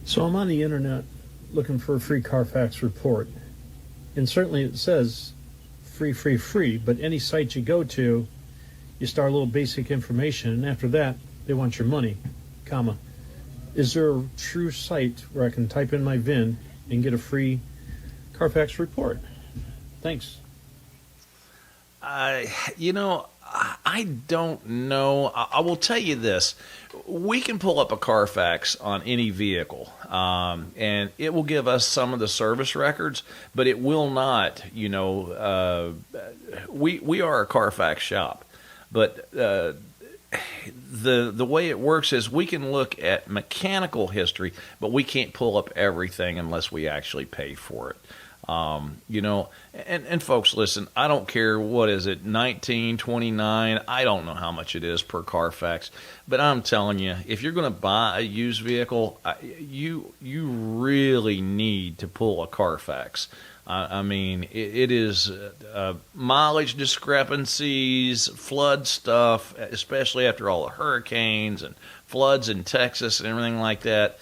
So I'm on the internet looking for a free Carfax report. And certainly it says free, free, free. But any site you go to, you start a little basic information. And after that, they want your money, comma. Is there a true site where I can type in my VIN and get a free Carfax report? Thanks. I don't know. I will tell you this. We can pull up a Carfax on any vehicle, and it will give us some of the service records, but it will not, we are a Carfax shop. But the way it works is we can look at mechanical history, but we can't pull up everything unless we actually pay for it. And folks, listen, I don't care, what is it, 19, 29, I don't know how much it is per Carfax, but I'm telling you, if you're going to buy a used vehicle, you really need to pull a Carfax. It is mileage discrepancies, flood stuff, especially after all the hurricanes and floods in Texas and everything like that.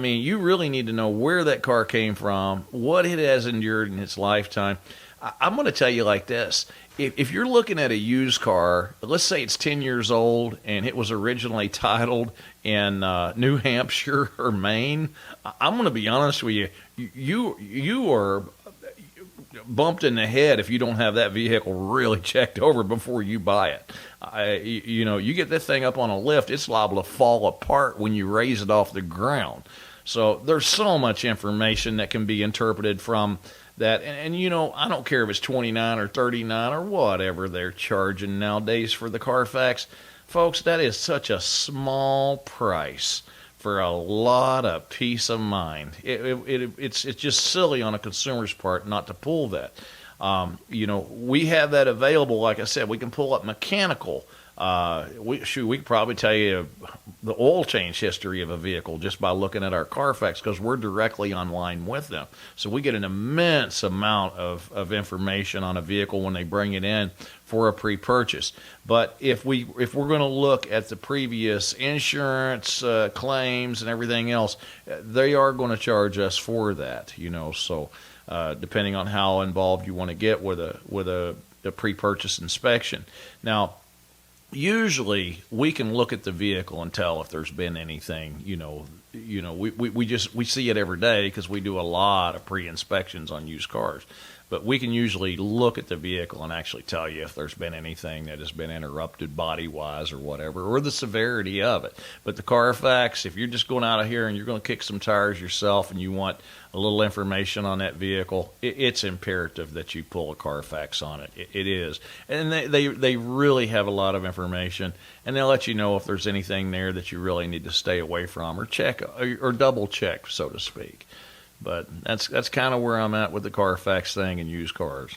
You really need to know where that car came from, what it has endured in its lifetime. I'm going to tell you like this. If you're looking at a used car, let's say it's 10 years old and it was originally titled in New Hampshire or Maine, I'm going to be honest with you, you are bumped in the head if you don't have that vehicle really checked over before you buy it. You get that thing up on a lift, it's liable to fall apart when you raise it off the ground. So there's so much information that can be interpreted from that. And I don't care if it's 29 or 39 or whatever they're charging nowadays for the Carfax. Folks, that is such a small price for a lot of peace of mind. It's just silly on a consumer's part not to pull that. We have that available. Like I said, we can pull up mechanical. We could probably tell you the oil change history of a vehicle just by looking at our Carfax, because we're directly online with them. So we get an immense amount of information on a vehicle when they bring it in for a pre-purchase. But if we're going to look at the previous insurance claims and everything else, they are going to charge us for that. So depending on how involved you want to get with a pre-purchase inspection. Now, usually we can look at the vehicle and tell if there's been anything, we see it every day because we do a lot of pre-inspections on used cars. But we can usually look at the vehicle and actually tell you if there's been anything that has been interrupted body-wise or whatever, or the severity of it. But the Carfax, if you're just going out of here and you're going to kick some tires yourself and you want a little information on that vehicle, it's imperative that you pull a Carfax on it. It is. And they really have a lot of information, and they'll let you know if there's anything there that you really need to stay away from or check or double check, so to speak. But that's kind of where I'm at with the Carfax thing and used cars.